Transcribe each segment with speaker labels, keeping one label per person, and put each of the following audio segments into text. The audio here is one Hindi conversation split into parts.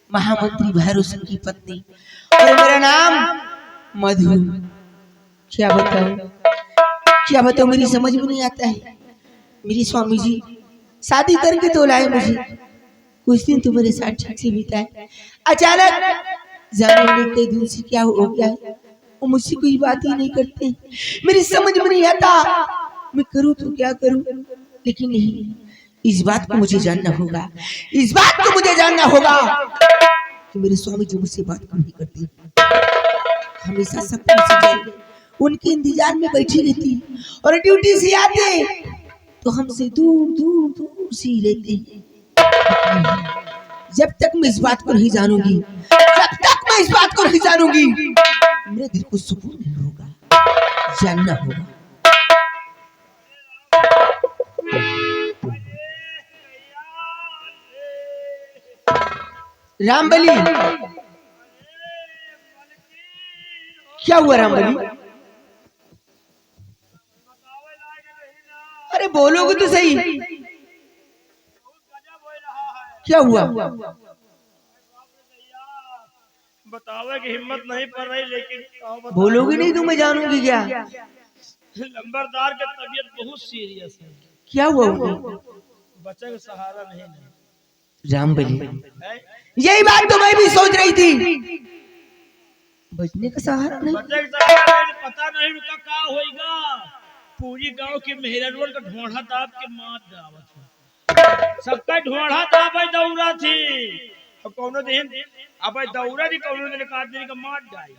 Speaker 1: महामंत्री भैरव सिंह की पत्नी और मेरा नाम मधु। क्या बताऊं मेरी समझ में नहीं आता है। मेरी स्वामी जी शादी करके तो लाए मुझे, कुछ दिन तो मेरे साथ ठीक से बिताए, अचानक जाने कई दिन से क्या हो गया है, वो मुझसे कोई बात ही नहीं करते। मेरी समझ में नहीं आता मैं करूं तो क्या करूं, लेकिन नहीं, इस बात को मुझे जानना होगा, इस बात को मुझे जानना होगा कि मेरे स्वामी जी मुझसे बात क्यों नहीं करते। हमेशा सपने से उनके इंतजार में बैठी रहती और ड्यूटी से आते तो हमसे दूर दूर दूर से ही रहते हैं। जब तक मैं इस बात को नहीं जानूंगी, मेरे दिल को सुकून नहीं होगा, जानना होगा। रामबली, क्या हुआ रामबली? अरे बोलोगे तो सही, क्या हुआ?
Speaker 2: बतावे की हिम्मत नहीं पड़ रही, लेकिन
Speaker 1: बोलोगे नहीं तो मैं जानूंगी क्या?
Speaker 2: लंबरदार की तबीयत बहुत सीरियस है।
Speaker 1: क्या हुआ?
Speaker 2: बच्चे का सहारा नहीं।
Speaker 1: रामबली, यही बात तो मैं भी सोच रही थी, बचने का सहारा नहीं।
Speaker 2: बच्चे का सहारा नहीं, पता नहीं उनका क्या होएगा। पूरी गांव की मेहरनवर का ढोढ़ा दाब के मार दावत, सबका ढोढ़ा दाब दौरा थी, अब कौनो दिन अब दौरा थी, कौनो दिन का दिन का मार जाए।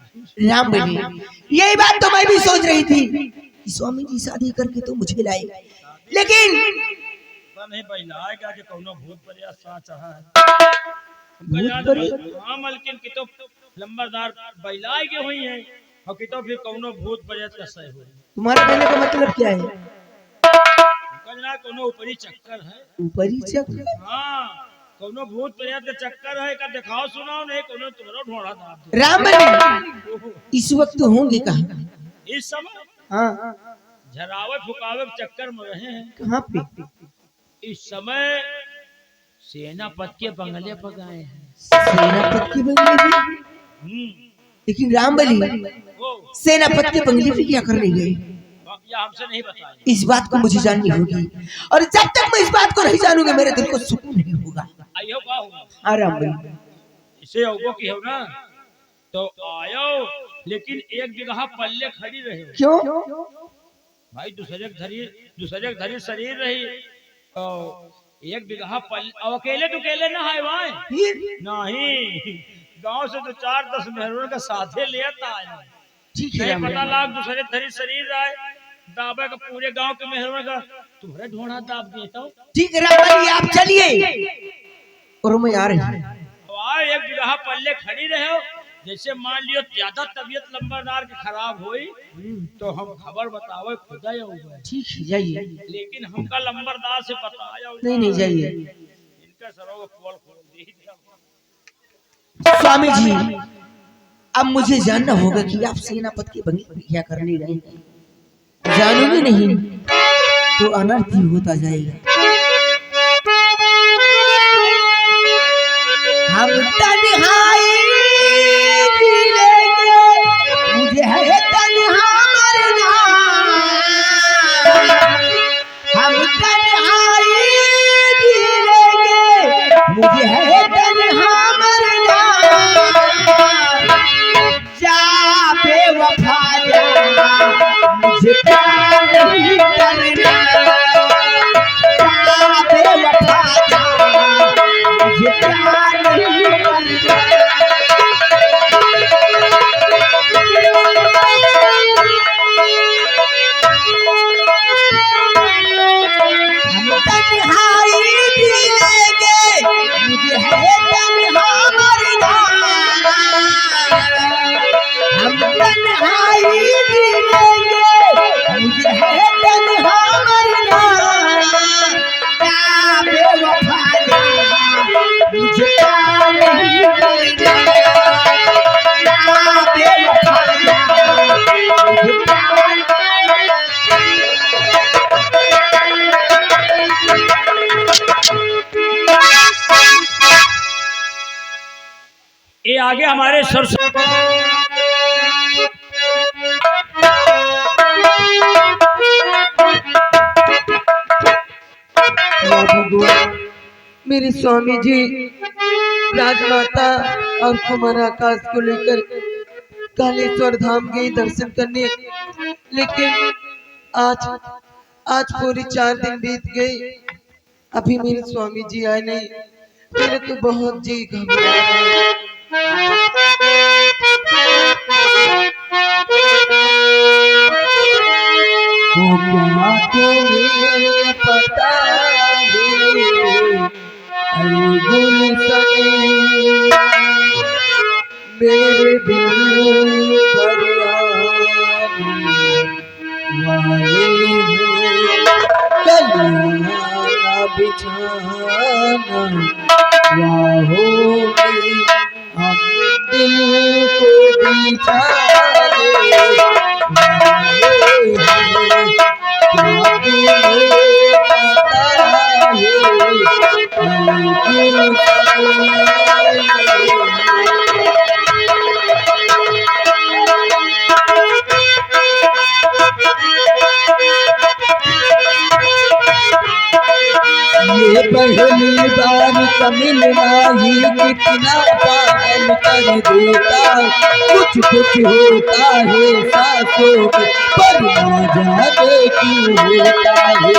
Speaker 1: रामबली, यही बात तो मैं भी सोच रही थी कि स्वामी जी शादी करके तो मुझे लाए, लेकिन
Speaker 2: नहीं बैलाए क्या कि कौनो भूत परिया सा चाहा है। हाँ मलकिन की तो लंबरदार बैलाए के हुई है, और कि तो फिर कौनो भूत परिया का सही हो।
Speaker 1: तुम्हारा कहने का मतलब क्या है?
Speaker 2: कहना कौनो ऊपरी चक्कर है।
Speaker 1: ऊपरी चक्कर?
Speaker 2: हाँ, कौनो भूत परिया का चक्कर है, का दिखाओ सुनाओ नहीं, कौनो तुम्हारा ढोढ़ा दाब।
Speaker 1: रामबली, इस वक्त होंगे कहाँ?
Speaker 2: इस समय
Speaker 1: हाँ,
Speaker 2: झरावत फुकावे चक्कर में रहे हैं।
Speaker 1: कहाँ पे?
Speaker 2: इस समय सेनापति के बंगले पर गए हैं।
Speaker 1: सेनापति के बंगले पे? लेकिन रामबली, सेनापति के बंगले पे क्या करने गए?
Speaker 2: हमसे नहीं बताया।
Speaker 1: इस बात को मुझे जाननी होगी, और जब तक मैं इस बात को नहीं जानूंगा मेरे दिल को सुकून नहीं होगा।
Speaker 2: आयो का होगा?
Speaker 1: हाँ रामबली,
Speaker 2: इसे औगो की हो ना तो आयो, लेकिन एक जगह पल्ले खड़ी रहे।
Speaker 1: क्यों?
Speaker 2: भाई दूसरे धरी शरीर रही, तो एक बिगहा पल अकेले दुकेले ना है भाई, नहीं गांव से तो 4-10 मेहरों का साथे लेता है।
Speaker 1: ठीक है,
Speaker 2: पता लाग दूसरे धरी शरीर आए दाबे का पूरे गांव के मेहरों का तुम्हारे ढोना दाब देता हूँ।
Speaker 1: ठीक है रामबली, आप चलिए और मैं आ रही हूँ।
Speaker 2: एक बिगहा पल्ले खड़ी रहे हो, जैसे मान लियो ज्यादा तबीयत लंबरदार की खराब हुई तो हम खबर बतावे खुदा होगा।
Speaker 1: ठीक है, जाइए।
Speaker 2: लेकिन हमका लंबरदार से बताया
Speaker 1: नहीं जाइए।
Speaker 2: इनका सरों खोल दी।
Speaker 1: स्वामी जी, अब मुझे जानना होगा कि आप सेनापति के बंगले में क्या करने गए हैं। जानूंगी नहीं तो अनर्थ ही होता जाएगा। हम तन्हाई मुझे है तन्हा मरना, हम तन्हाई जीलेंगे मुझे है तन्हा मरना, जा बेवफा जा मुझे प्यार नहीं करना,
Speaker 2: ये आगे हमारे सर
Speaker 3: मेरे स्वामी जी राजमाता और कुमार आकाश को लेकर कालेश्वर धाम गए दर्शन करने, लेकिन आज आज पूरे 4 दिन बीत गए, अभी मेरे स्वामी जी आए नहीं। मेरे तो बहुत जी घबरा रहा है। पता मेरे दिल कलियां बिछाना राहों में हम दिल को बिछाने वाले हैं। क्या तुम्हें पता ये पहली बार का मिलना ही कितना पागल कर देता, कुछ कुछ होता है सांसों में पर ना जाने क्यों होता है।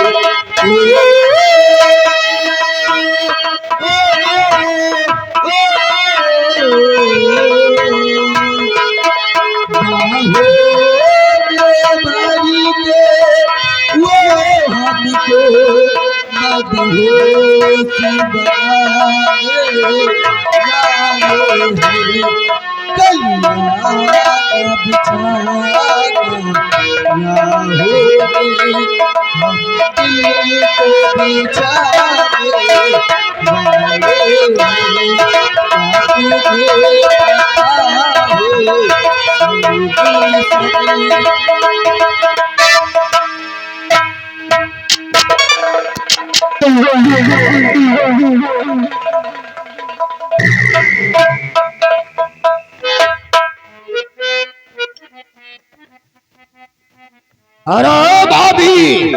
Speaker 4: अरे भाभी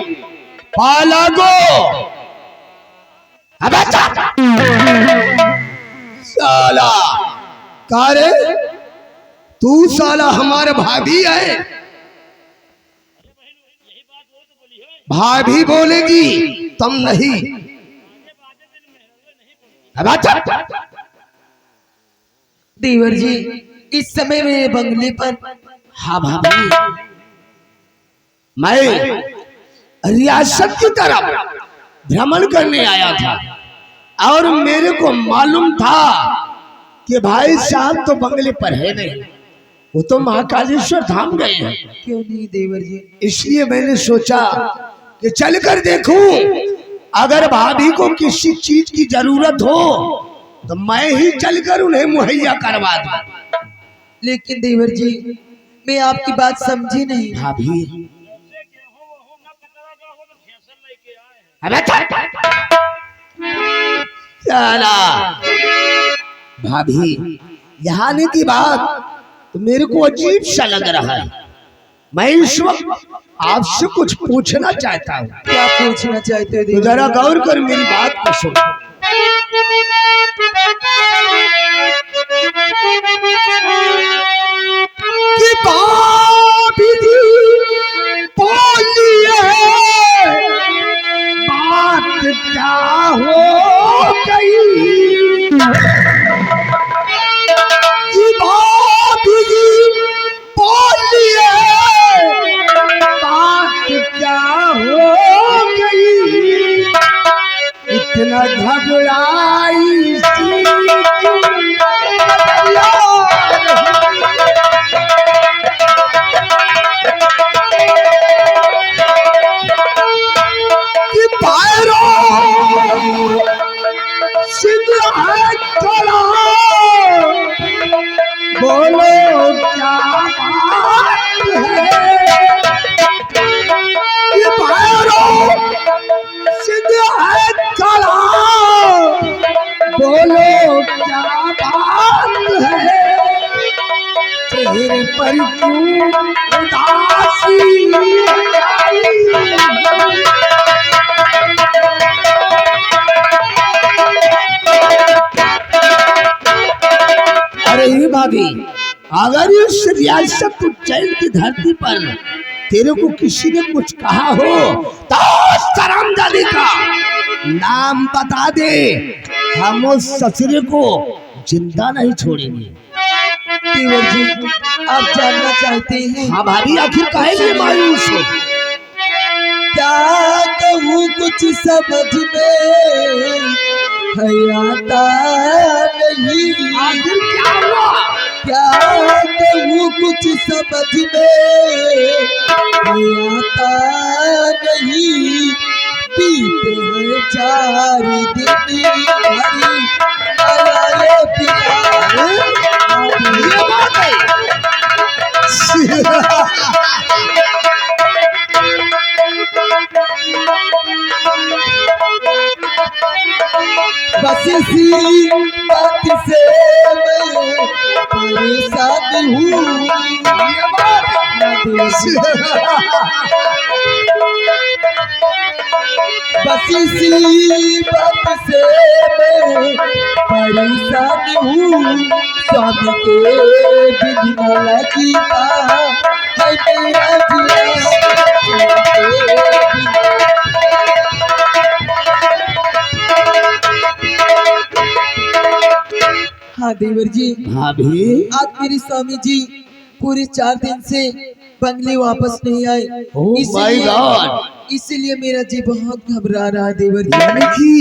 Speaker 4: पाला गो साला कारे तू साला हमारे भाभी है। भाभी बोलेगी तुम नहीं।
Speaker 3: देवर जी इस समय मेरे बंगले पर।
Speaker 4: हाँ भाभी मैं रियासत की तरफ भ्रमण करने आया था और मेरे को मालूम था कि भाई साहब तो बंगले पर है नहीं, वो तो महाकालेश्वर धाम गए हैं।
Speaker 3: क्यों नहीं देवर जी?
Speaker 4: इसलिए मैंने सोचा कि चलकर देखूं, अगर भाभी को किसी चीज की जरूरत हो तो मैं ही चलकर उन्हें मुहैया करवा दूं।
Speaker 3: लेकिन देवर जी मैं आपकी बात समझी नहीं।
Speaker 4: भाभी चला भाभी यहाँ आने की बात तो मेरे को अजीब सा लग रहा है। मैं इस वक्त आपसे कुछ पूछना चाहता हूँ।
Speaker 3: क्या पूछना चाहते हो?
Speaker 4: तो जरा गौर कर मेरी बात को सुन। कि भाभी जी बोलिए बात क्या हो गई। कि भाभी जी बोलिए बात क्या हो गई। इतना घबराई सी कि पैरों सिंह है खड़ा, बोलो क्या बात है। कि पैरों सिंह है खड़ा, बोलो क्या बात है तेरे पर क्यों उदासी आई? अरे ये भाभी, अगर इस रियासत उज्जैन की धरती पर तेरे को किसी ने कुछ कहा हो तो उस हरामजादे का नाम बता दे, हम उस ससुरे को जिंदा नहीं छोड़ेंगे।
Speaker 3: देवर जी, आप जानना चाहते हैं?
Speaker 4: हाँ भाभी, आखिर काहे लिए मायूस हो?
Speaker 3: क्या कहूँ कुछ समझ में है आता नहीं।
Speaker 4: आखिर क्या हुआ?
Speaker 3: क्या कहूँ कुछ समझ में है आता नहीं। बीते हैं 4 दिन हरी आए पिया।
Speaker 4: ये बात है।
Speaker 3: बस इसी बात से मैं परेशान हूँ। बस इसी बात से मैं परेशान हूँ। स्वामी के बिन न लगता है मेरा हाँ देवर जी,
Speaker 4: भाभी,
Speaker 3: आज मेरे स्वामी जी पूरे 4 दिन से बंगले वापस नहीं आए।
Speaker 4: Oh my God!
Speaker 3: इसीलिए मेरा जी बहुत घबरा रहा है देवर जी।
Speaker 4: यानी कि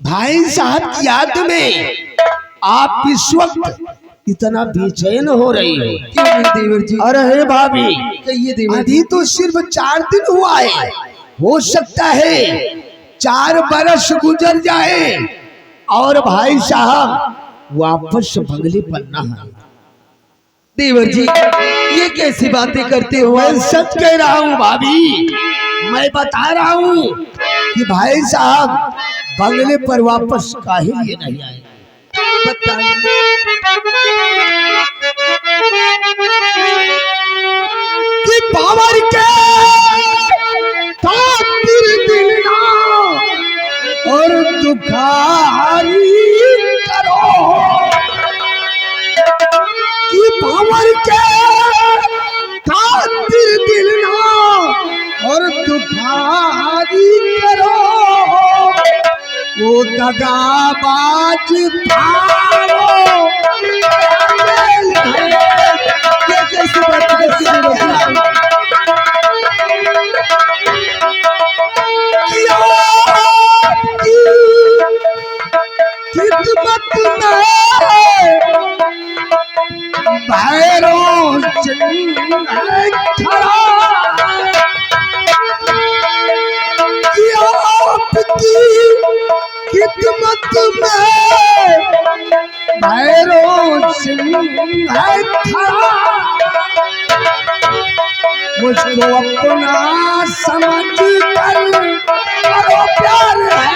Speaker 4: भाई साहब की याद में आप इस वक्त इतना बेचैन हो रही हो।
Speaker 3: क्यों नहीं देवर जी?
Speaker 4: अरे हे भाभी,
Speaker 3: कहिए देवर जी।
Speaker 4: अभी तो सिर्फ 4 दिन हुआ है, हो सकता है 4 बरस गुजर जाए और भाई साहब वापस बंगले पर न आए।
Speaker 3: देवर जी, ये कैसी बातें करते हो?
Speaker 4: मैं सच कह रहा हूँ भाभी, मैं बता रहा हूँ कि भाई साहब बंगले पर वापस काहे लिए नहीं आए।
Speaker 3: बताइए।
Speaker 4: कि पावर के खातिर दिल ना और दुखारी करो, कि पावर के खातिर दिल ना और दुखारी करो, वो दगाबाज भावो।
Speaker 3: ये कैसी बात करते हो?
Speaker 4: खिदमत में भैरों खड़ा, आपकी खिदमत में भैरों खड़ा, मुझको अपना समझ कर करो प्यार है।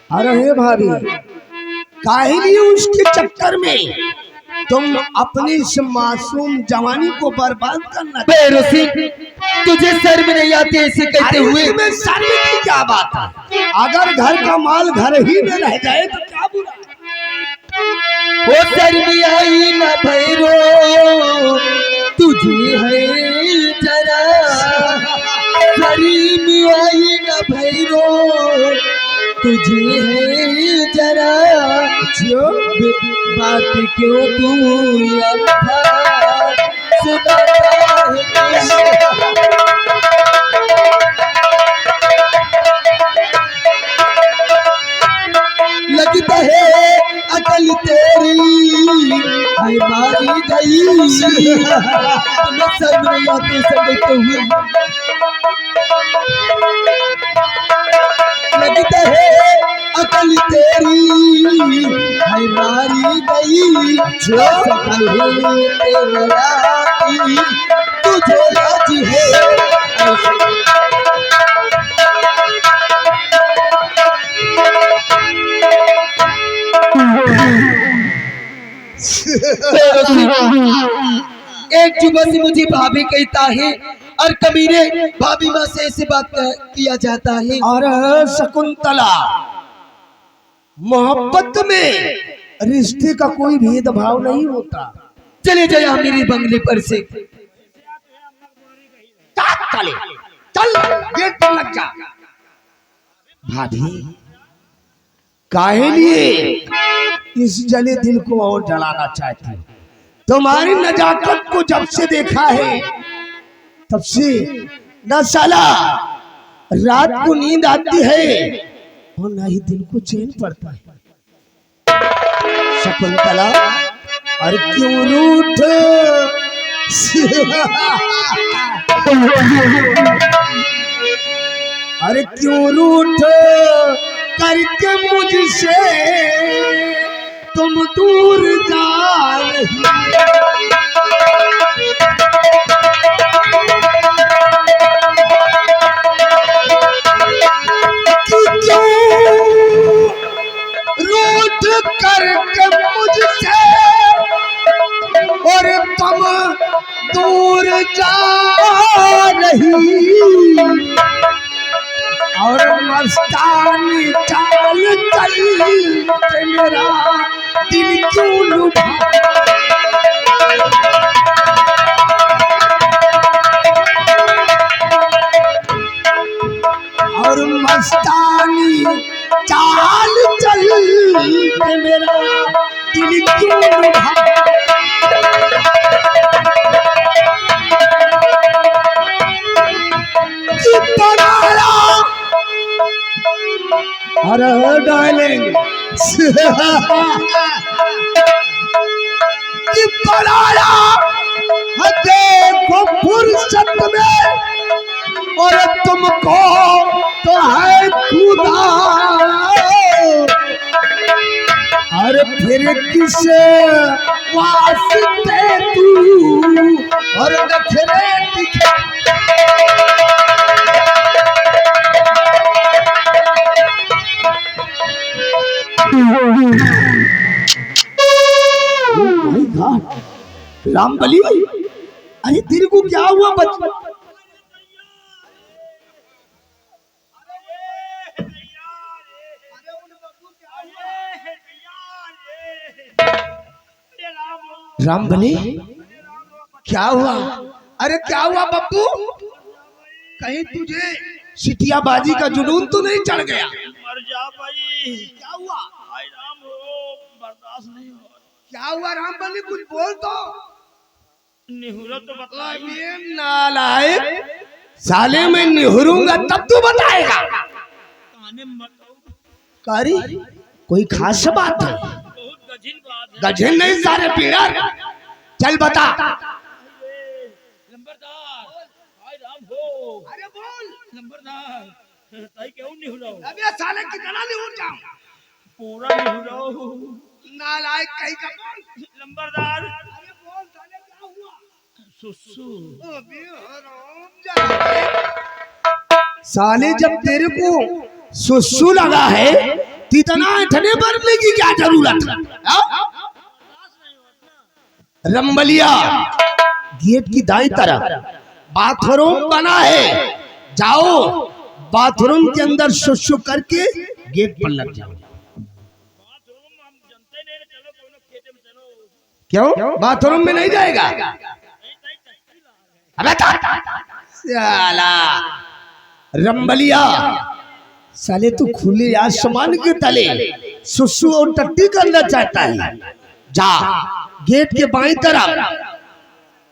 Speaker 4: अरे हे भाभी, काहे लिए उसके चक्कर में तुम अपनी इस मासूम जवानी को बर्बाद करना?
Speaker 3: बेरोसी, तुझे शर्म नहीं आती ऐसे कहते हुए?
Speaker 4: में शर्म की क्या बात है? अगर घर का माल घर ही में रह जाए तो क्या बुरा?
Speaker 3: वो शर्म आई न भैरो तुझे है जरा, शर्म आई न भैरो तुझे है जरा, जो बात क्यों तू सुनाता है? लगता है अकल तेरी है मारी गई। तुम्हें शर्म नहीं आती समझते हुए? लगता है अकल तेरी है मारी गई, जो सकल है तेरा तुझे लाज है। एक जुबा से मुझे भाभी कहता है और कमीने भाभी माँ से ऐसी बात किया जाता है।
Speaker 4: और शकुंतला, मोहब्बत में रिश्ते का कोई भेदभाव नहीं होता।
Speaker 3: चले जाए मेरे बंगले पर से।
Speaker 4: चले चल, गेट पर लग जा। भाभी, काहे लिए इस जले दिल को और जलाना चाहती हो? तुम्हारी नजाकत को जब से देखा है तब से न साला रात को नींद आती है और न ही दिल को चैन पड़ता है। शकुंतला, और क्यों रूठ अरे क्यों रूठ करके मुझसे तुम दूर जा रही? क्यों रूठ करके मुझसे और तुम दूर जा रही? और मस्तानी चाल चल के मेरा दिल क्यों लुभा? और मस्तानी चाल चल के मेरा दिल क्यों लुभा? अरे डार्लिंग, कि बनाया देखो फुर्सत में और तुमको तो है खुदा। और फिर किस वास्ते तू और नखरे दिखे? रामबली, अरे तेरे को क्या हुआ बच्चा? रामबली, क्या हुआ? अरे क्या हुआ बब्बू? कहीं तुझे सिटियाबाजी का जुनून तो नहीं चढ़ गया?
Speaker 2: मर जा भाई।
Speaker 4: क्या हुआ?
Speaker 2: हाय राम हो, बर्दाश्त नहीं हो।
Speaker 4: क्या हुआ रामबली, कुछ बोल तो।
Speaker 2: निहुरा तो बताइए।
Speaker 4: नालायक साले, में निहुरूंगा तब तू बताएगा।
Speaker 2: काने मत
Speaker 4: कारी कोई खास बात है?
Speaker 2: बहुत गजिन बात है।
Speaker 4: गजन नहीं सारे पीड़ा। चल बता।
Speaker 2: नंबरदार, हाय राम हो।
Speaker 4: अरे बोल
Speaker 2: नंबरदार, ताई क्यों निहुराओ?
Speaker 4: अबे साले कितना निहुर जाऊं?
Speaker 2: पूरा निहुराओ।
Speaker 4: नालायक कहीं का बोल।
Speaker 2: नंबरदार,
Speaker 4: अरे बोल साले, क्या हुआ?
Speaker 2: सुसु।
Speaker 4: अबे हराम, साले जब तेरे को सुसु लगा है तो इतना इतने भरने की क्या जरूरत है? रंबलिया, गेट की दाईं तरफ बाथरूम बना है, जाओ बाथरूम के अंदर सुसु करके गेट पर लग जाओ। क्यों बाथरूम में नहीं जाएगा? अबे साला रंबलिया, साले तू खुले आसमान के तले सुसु और टट्टी करना चाहता है? जा गेट के बाईं तरफ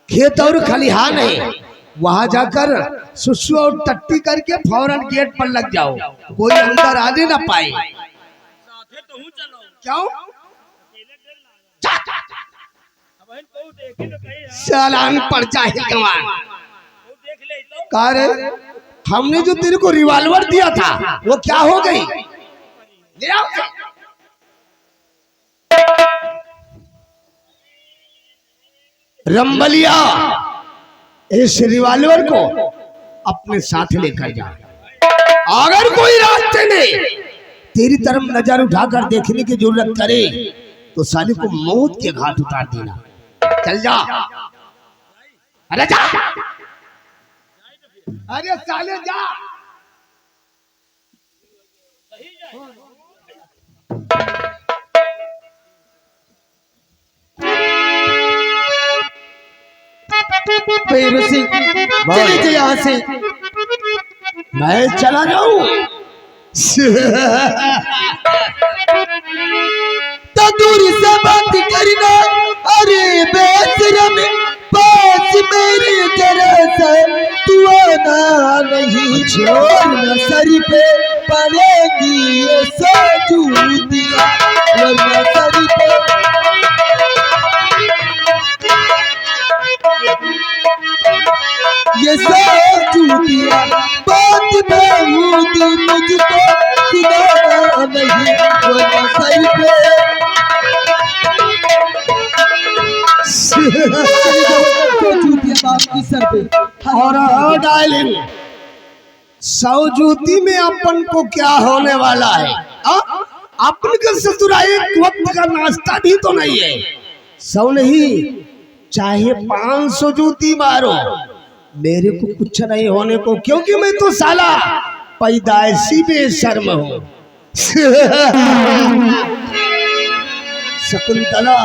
Speaker 4: खेत और खलिहान है, वहां जाकर सुसु और टट्टी करके फौरन गेट पर लग जाओ, कोई अंदर आने ना पाए।
Speaker 2: साथे तो हूं चलो।
Speaker 4: क्यों?
Speaker 2: अकेले अब इन को देखे तो कहीं
Speaker 4: सालान पड़ जाए गवान।
Speaker 2: वो देख ले तो।
Speaker 4: कह रहे हमने जो तेरे को रिवॉल्वर दिया था वो क्या हो गई? ले आओ। रंबलिया, इस रिवॉल्वर को अपने साथ लेकर जा। अगर कोई रास्ते में तेरी तरफ नजर उठाकर देखने की जरूरत करे तो साले को मौत के घाट उतार देना। चल जा। अरे जा, अरे साले जा।
Speaker 3: भैरव सिंह चले जाइए यहाँ से।
Speaker 4: मैं चला जाऊं?
Speaker 3: तो दूर से बात करना, अरे बेशरम पास मेरे जरा सा तू आना नहीं, वरना सर पे पड़ेगी ये सजूदियां, वरना सर पे ये सजूदियां। बात बेहूदी मुझको सुनाना नहीं, वरना सर पे बाप की सर पे।
Speaker 4: और डार्लिंग, सौ जूती में अपन को क्या होने वाला है? अपन के ससुराल एक वक्त का नाश्ता भी तो नहीं है। सौ नहीं, चाहे 500 जूती मारो, मेरे को कुछ नहीं होने को, क्योंकि मैं तो साला पैदाइशी बेशर्म हूँ। शकुंतला,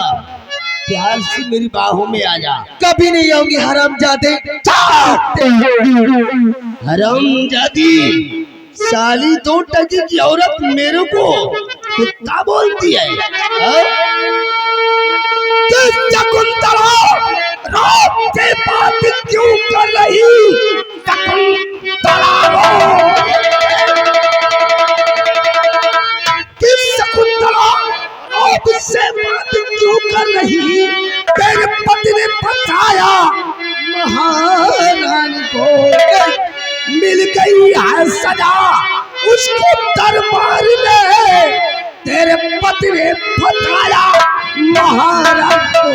Speaker 4: प्यार से मेरी बाहों में आ जा।
Speaker 3: कभी नहीं आऊंगी हरामजादे।
Speaker 4: हरामजादी साली, 2 टकी की औरत मेरे को कुत्ता बोलती है? शकुंतला, रात के बात क्यों कर रही? शकुंतला, शकुंतला अब से बात क्यों कर रही? तेरे पति ने बताया महारानी को मिल गई है सजा उसके दरबार में। तेरे पति ने बताया महारानी को।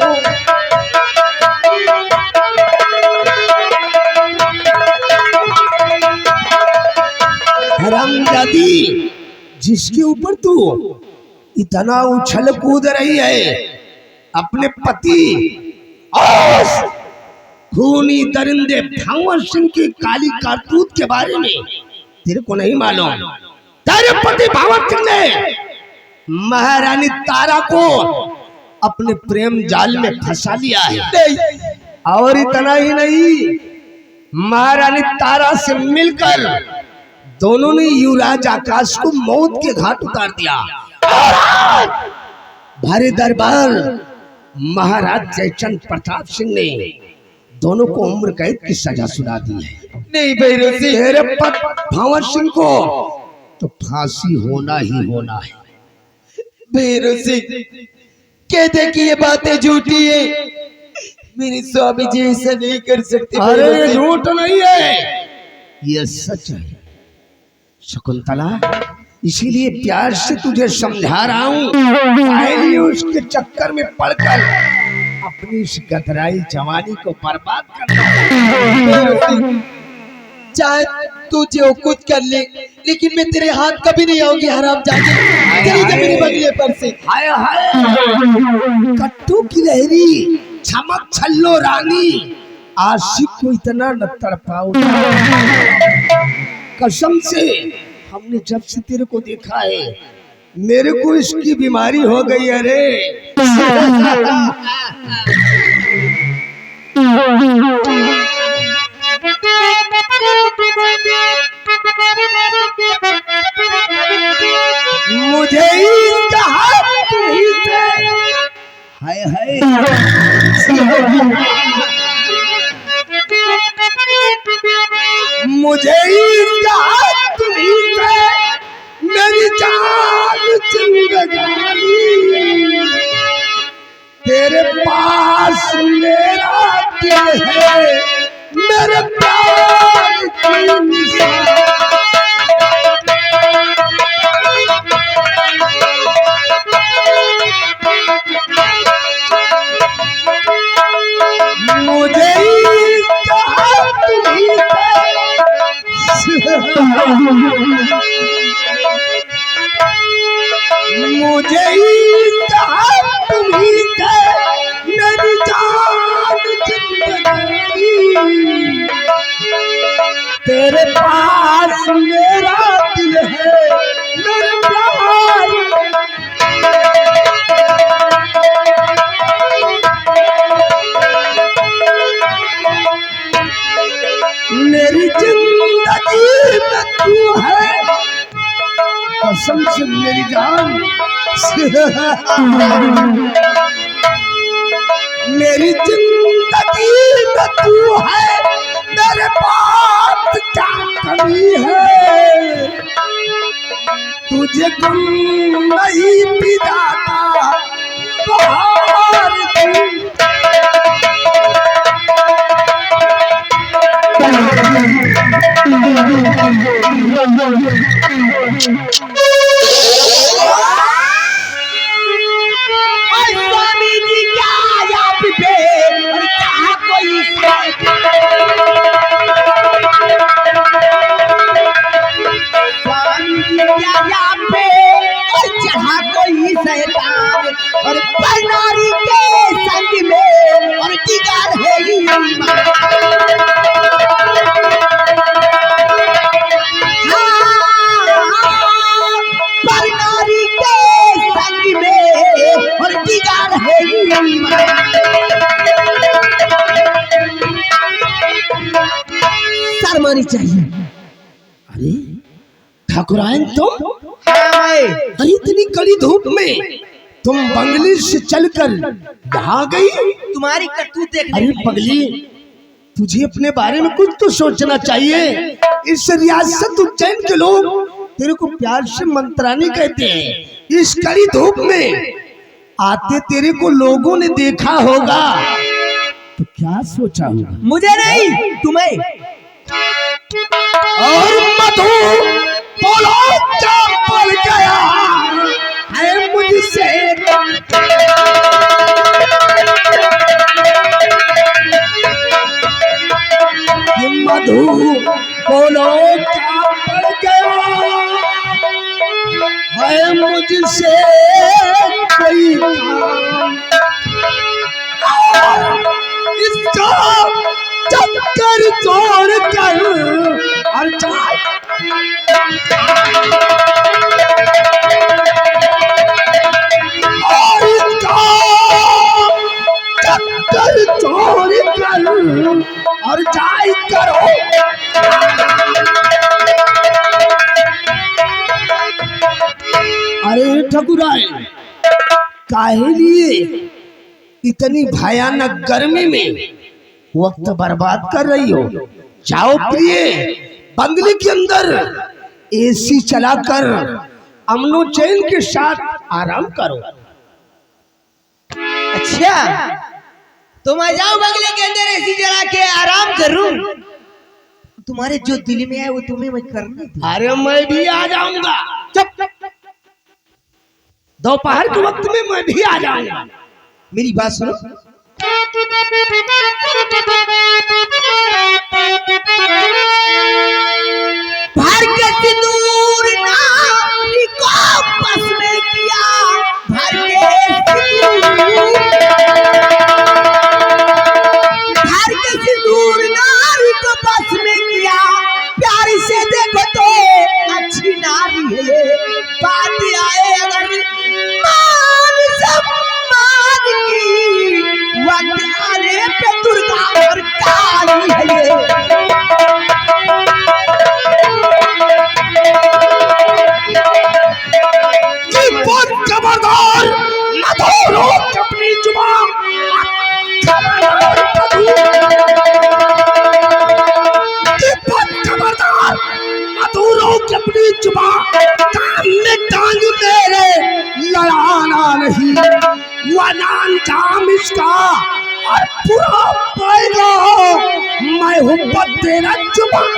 Speaker 4: हरामजादी, जिसके ऊपर तू इतना उछल कूद रही है, अपने पति और खूनी दरिंदे भंवर सिंह की काली कारतूत के बारे में तेरे को नहीं मालूम? तेरे पति भंवर सिंह ने महारानी तारा को अपने प्रेम जाल में फंसा लिया है। और इतना ही नहीं, महारानी तारा से मिलकर दोनों ने युवराज आकाश को मौत के घाट उतार दिया। भारी दरबार महाराज जयचंद प्रताप सिंह ने दोनों को उम्र कैद की सजा सुना दी है।
Speaker 3: नहीं भैरव सिंह,
Speaker 4: तेरे भंवर सिंह को तो फांसी होना ही होना है।
Speaker 3: भैरव सिंह कहते कि ये बातें झूठी है, मेरे स्वामी जी ऐसा नहीं कर सकते।
Speaker 4: अरे झूठ नहीं है, ये सच है शकुंतला। इसीलिए प्यार से तुझे समझा रहा हूँ, उसके चक्कर में पड़कर अपनी इस गदराई जवानी को बर्बाद करना।
Speaker 3: चाहे तू जो कुछ कर ले, लेकिन मैं तेरे हाथ कभी नहीं आऊंगी हरामजादे। चली जा मेरे बंगले पर से।
Speaker 4: हाय हाय, कट्टू की लहरी, चमक छल्लो रानी, आशिक को इतना न तड़पाओ। कसम से, हमने जब से तेरे को देखा है, मेरे को इसकी बीमारी हो गई। अरे मुझे इसका हाथ तुम्हीं से, हाय हाय, मुझे इसका हाथ तुम्हीं से, मेरी जान जिंदगानी तेरे पास मेरा दिल है, मेरे प्यार की निशान। मुझे इसका हाथ तुम्हीं से, मुझे इसका हाथ तुम्हीं से, मेरी जान जिंदगानी मेरी जिंदगी में तू है, कसम से मेरी जान। मेरी जिंदगी में तू है, मेरे पास क्या कमी है, तुझे गम नहीं पिलाता बाहर तू।
Speaker 1: स्वामी जी क्या आप पे और क्या कोई स्वामी जी क्या आप पे और चढ़ा कोई शैतान और बनारी के संग में और जिगर है ईमान। परनारी के संग में और जिगर है शर्मानी चाहिए।
Speaker 4: अरे ठाकुरायन तुम,
Speaker 1: मैं
Speaker 4: अरे इतनी कड़ी धूप में तुम बंगले से चलकर यहाँ गई?
Speaker 1: तुम्हारी करतूत देखने
Speaker 4: अरे पगली, तुझे अपने बारे में कुछ तो सोचना चाहिए। इस रियासत उज्जैन के लोग तेरे को प्यार से मंत्रानी कहते हैं। इस कड़ी धूप में आते तेरे को लोगों ने देखा होगा तो क्या सोचा होगा?
Speaker 1: मुझे नहीं तुम्हें।
Speaker 4: और मधु बोलो क्या पड़ गया है मुझसे? मधु बोलो क्या पड़ गया है मुझसे कोई काम? इसका चक्कर छोड़ कर और जाए। और इसका चक्कर छोड़ कर और जाए करो। अरे ठकुराय, काहे लिए इतनी भयानक गर्मी में वक्त बर्बाद कर रही हो? जाओ प्रिय, बंगले के अंदर एसी चलाकर अमनो चैन के साथ आराम करो।
Speaker 1: अच्छा तो मैं जाऊं बंगले के अंदर एसी जला के आराम करूं? तुम्हारे जो दिल में है वो तुम्हें मैं करने दूं।
Speaker 4: अरे मैं भी आ जाऊंगा। चुप, दोपहर के वक्त में मैं भी आ जाऊंगा।
Speaker 1: मेरी बात सुनो। भर के सिंदूर नारी को बस में किया, भर के सिंदूर नारी को बस में किया। प्यार से देखो तो अच्छी नारी है, बात आए अगर मान सम्मान की, वक्त आने पे दुर्गा और काली है ये।
Speaker 4: बहुत खबरदार, मधु रोक अपनी जुबान। खबरदार, मधु रोक अपनी जुबान। कान में टांग मेरे लड़ाना नहीं, वरना अंजाम इसका और पूरा पाएगा। मैं हूँ तेरा जुबान।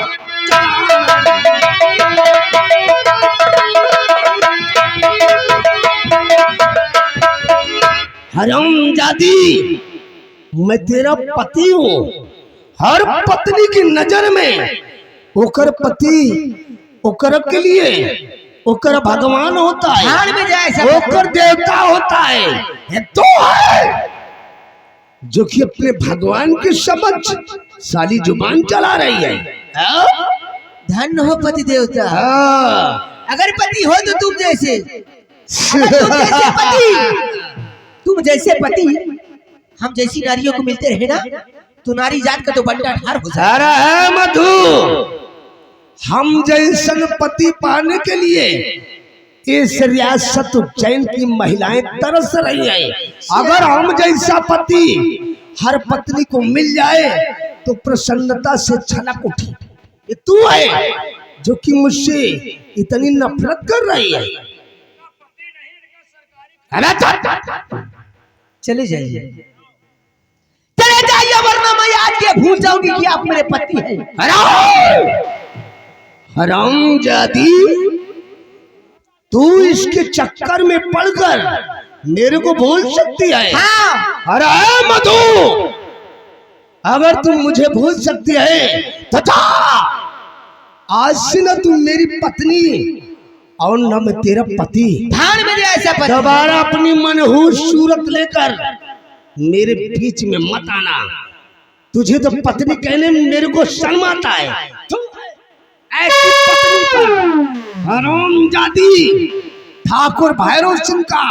Speaker 4: हरामजादी, मैं तेरा पति हूँ। हर पत्नी की नजर में ओकर पति ओकर के लिए ओकर भगवान होता है,
Speaker 1: ध्यान में जाए सब।
Speaker 4: ओकर देवता होता है। ये तो है जो कि अपने भगवान के समक्ष साली जुबान चला रही है।
Speaker 1: धन्य हो पति देवता।
Speaker 4: हाँ।
Speaker 1: अगर पति हो तो तुम जैसे, तुम जैसे पति हम जैसी नारियों को मिलते रहे ना, तो नारी जात का तो बंटा ठार हो जाए।
Speaker 4: अरे है मधु, हम जैसन पति पाने के लिए इस रियासत उज्जैन की महिलाएं तरस रही है। अगर हम जैसा पति हर पत्नी को मिल जाए तो प्रसन्नता से छलक उठे। ये तू है जो कि मुझसे इतनी नफरत कर रही है। अरे
Speaker 1: चले जाइए, चले जाइए, वरना मैं आज ये भूल जाऊंगी कि आप मेरे पति हैं।
Speaker 4: हरामजादी, तू इसके चक्कर में पड़कर मेरे को भूल सकती है।
Speaker 1: हाँ।
Speaker 4: अरे मधु, अगर तुम मुझे भूल सकती है तो जा, आज से न तुम मेरी पत्नी और न मैं तेरा पति।
Speaker 1: भाड़ मेरे ऐसा पति।
Speaker 4: दोबारा अपनी मनहूस सूरत लेकर मेरे बीच में मत आना। तुझे तो पत्नी कहने में मेरे को शर्म आता है। ऐसी पत्नी पर हरामजादी ठाकुर भैरव सिंह का